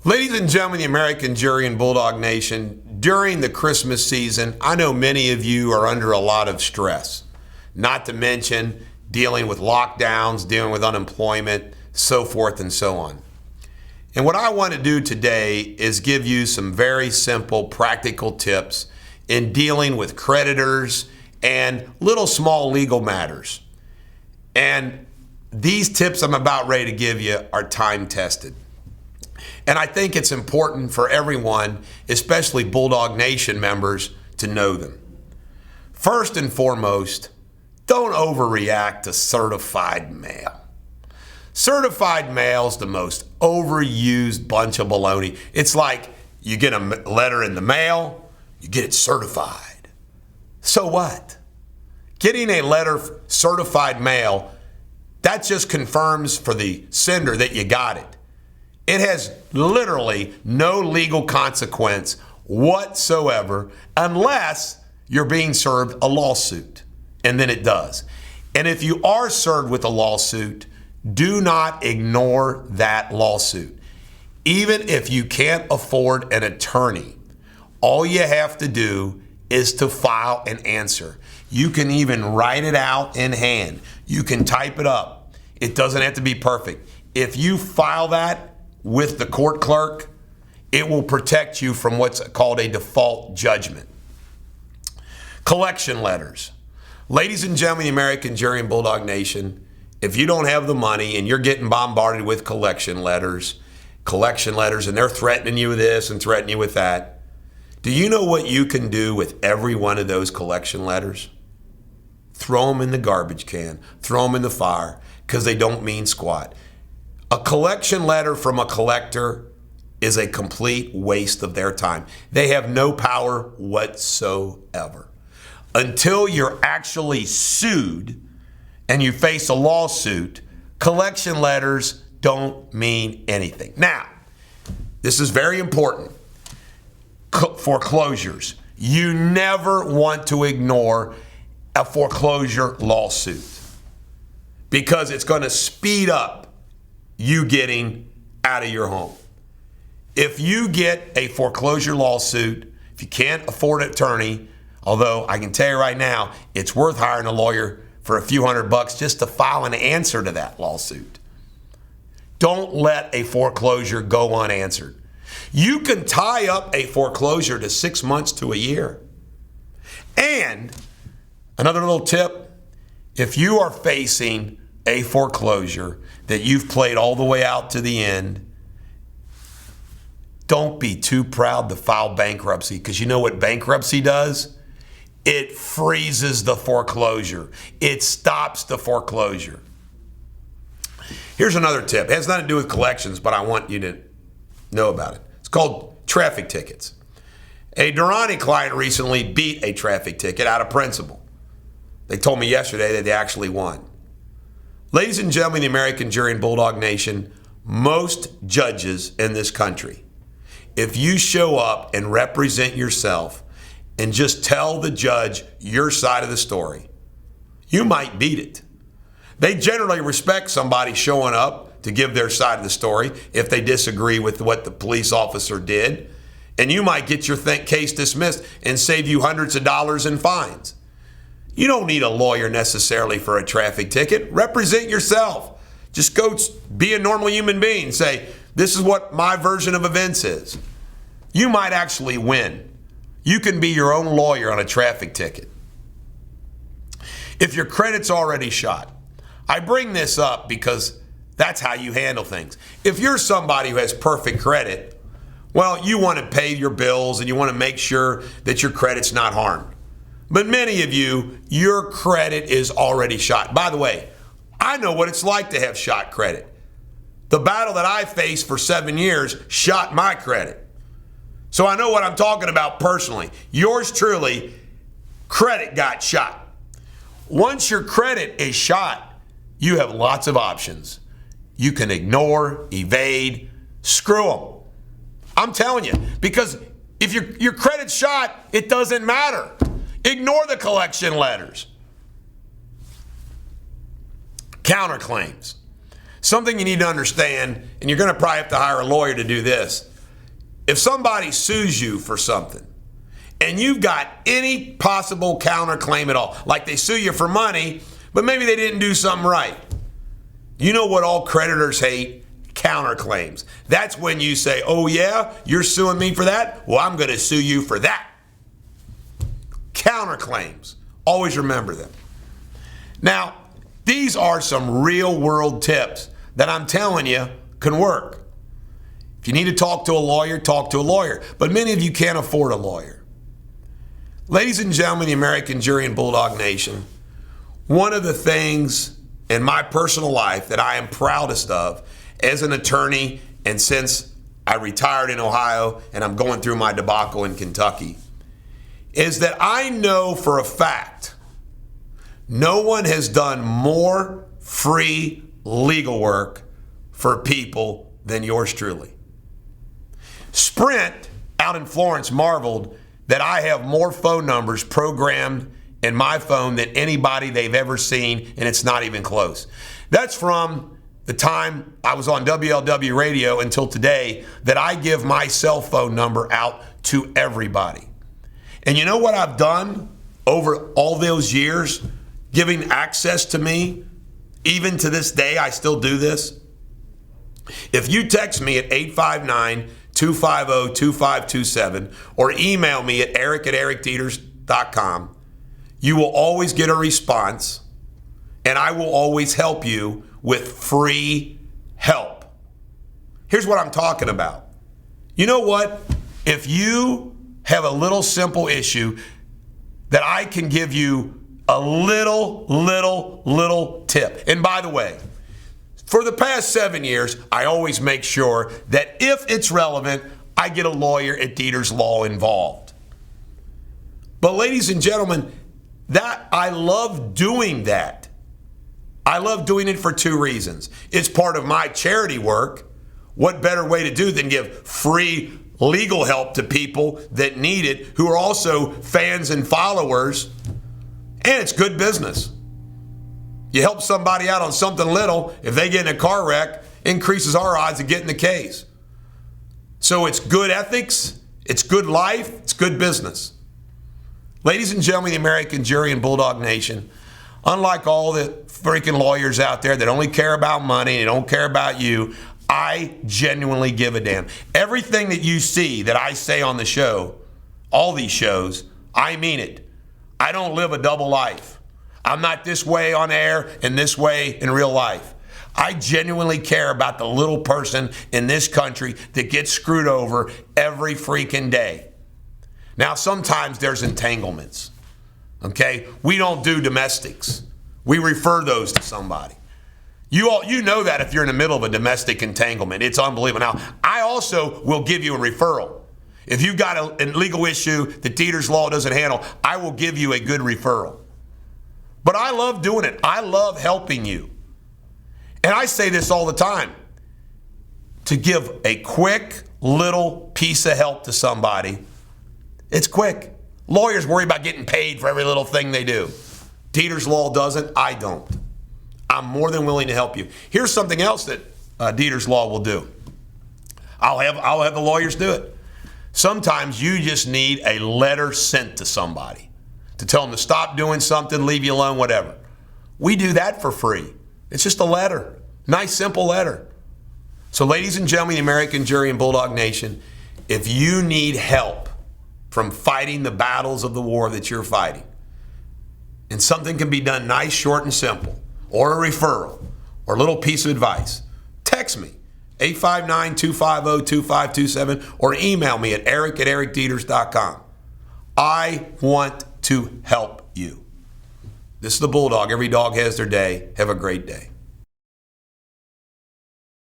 Ladies and gentlemen, the American Jury and Bulldog Nation, during the Christmas season, I know many of you are under a lot of stress, not to mention dealing with lockdowns, dealing with unemployment, so forth and so on. And what I want to do today is give you some very simple, practical tips in dealing with creditors and little small legal matters. And these tips I'm about ready to give you are time tested. And I think it's important for everyone, especially Bulldog Nation members, to know them. First and foremost, don't overreact to certified mail. Certified mail is the most overused bunch of baloney. It's like you get a letter in the mail, you get it certified. So what? Getting a letter certified mail, that just confirms for the sender that you got it. It has literally no legal consequence whatsoever unless you're being served a lawsuit, and then it does. And if you are served with a lawsuit, do not ignore that lawsuit. Even if you can't afford an attorney, all you have to do is to file an answer. You can even write it out in hand. You can type it up. It doesn't have to be perfect. If you file that with the court clerk, it will protect you from what's called a default judgment. Collection letters. Ladies and gentlemen, the American Jury and Bulldog Nation, if you don't have the money and you're getting bombarded with collection letters, and they're threatening you with this and threatening you with that, do you know what you can do with every one of those collection letters? Throw them in the garbage can, throw them in the fire, because they don't mean squat. A collection letter from a collector is a complete waste of their time. They have no power whatsoever. Until you're actually sued and you face a lawsuit, collection letters don't mean anything. Now, this is very important. Foreclosures. You never want to ignore a foreclosure lawsuit because it's going to speed up you getting out of your home. If you get a foreclosure lawsuit, if you can't afford an attorney, although I can tell you right now, it's worth hiring a lawyer for a few $100 just to file an answer to that lawsuit. Don't let a foreclosure go unanswered. You can tie up a foreclosure to 6 months to a year. And another little tip, if you are facing a foreclosure that you've played all the way out to the end, don't be too proud to file bankruptcy, because you know what bankruptcy does? It freezes the foreclosure. It stops the foreclosure. Here's another tip. It has nothing to do with collections, but I want you to know about it. It's called traffic tickets. A Durrani client recently beat a traffic ticket out of principle. They told me yesterday that they actually won. Ladies and gentlemen, the American Jury and Bulldog Nation, most judges in this country, if you show up and represent yourself and just tell the judge your side of the story, you might beat it. They generally respect somebody showing up to give their side of the story if they disagree with what the police officer did, and you might get your case dismissed and save you hundreds of dollars in fines. You don't need a lawyer necessarily for a traffic ticket. Represent yourself. Just go be a normal human being. Say, this is what my version of events is. You might actually win. You can be your own lawyer on a traffic ticket. If your credit's already shot, I bring this up because that's how you handle things. If you're somebody who has perfect credit, well, you want to pay your bills and you want to make sure that your credit's not harmed. But many of you, your credit is already shot. By the way, I know what it's like to have shot credit. The battle that I faced for 7 years shot my credit. So I know what I'm talking about personally. Yours truly, credit got shot. Once your credit is shot, you have lots of options. You can ignore, evade, screw them. I'm telling you, because if your credit's shot, it doesn't matter. Ignore the collection letters. Counterclaims. Something you need to understand, and you're going to probably have to hire a lawyer to do this. if somebody sues you for something and you've got any possible counterclaim at all, like they sue you for money, but maybe they didn't do something right. You know what all creditors hate? Counterclaims. That's when you say, oh yeah, you're suing me for that? Well, I'm going to sue you for that. Counterclaims. Always remember them. Now, these are some real world tips that I'm telling you can work. If you need to talk to a lawyer, talk to a lawyer. But many of you can't afford a lawyer. Ladies and gentlemen, the American Jury and Bulldog Nation, one of the things in my personal life that I am proudest of as an attorney, and since I retired in Ohio and I'm going through my debacle in Kentucky, is that I know for a fact no one has done more free legal work for people than yours truly. Sprint out in Florence marveled that I have more phone numbers programmed in my phone than anybody they've ever seen, and it's not even close. That's from the time I was on WLW radio until today that I give my cell phone number out to everybody. And you know what I've done over all those years, giving access to me? Even to this day, I still do this. If you text me at 859-250-2527 or email me at eric@ericdeters.com, you will always get a response, and I will always help you with free help. Here's what I'm talking about. You know what? If you have a little simple issue that I can give you a little tip. And by the way, for the past 7 years, I always make sure that if it's relevant, I get a lawyer at Deters Law involved. But ladies and gentlemen, that I love doing that. I love doing it for two reasons. It's part of my charity work. What better way to do than give free legal help to people that need it, who are also fans and followers, and it's good business. You help somebody out on something little, if they get in a car wreck, increases our odds of getting the case. So it's good ethics, it's good life, it's good business. Ladies and gentlemen, the American Jury and Bulldog Nation, unlike all the freaking lawyers out there that only care about money and don't care about you, I genuinely give a damn. Everything that you see that I say on the show, all these shows, I mean it. I don't live a double life. I'm not this way on air and this way in real life. I genuinely care about the little person in this country that gets screwed over every freaking day. Now, sometimes there's entanglements, okay? We don't do domestics. We refer those to somebody. You know that if you're in the middle of a domestic entanglement. It's unbelievable. Now, I also will give you a referral. If you've got a legal issue that Deters Law doesn't handle, I will give you a good referral. But I love doing it. I love helping you. And I say this all the time. To give a quick little piece of help to somebody, it's quick. Lawyers worry about getting paid for every little thing they do. Deters Law doesn't. I don't. I'm more than willing to help you. Here's something else that Deters Law will do. I'll have the lawyers do it. Sometimes you just need a letter sent to somebody to tell them to stop doing something, leave you alone, whatever. We do that for free. It's just a letter. Nice, simple letter. So ladies and gentlemen, the American Jury and Bulldog Nation, if you need help from fighting the battles of the war that you're fighting, and something can be done nice, short, and simple, or a referral, or a little piece of advice, text me, 859-250-2527, or email me at eric@ericdeters.com. I want to help you. This is the Bulldog. Every dog has their day. Have a great day.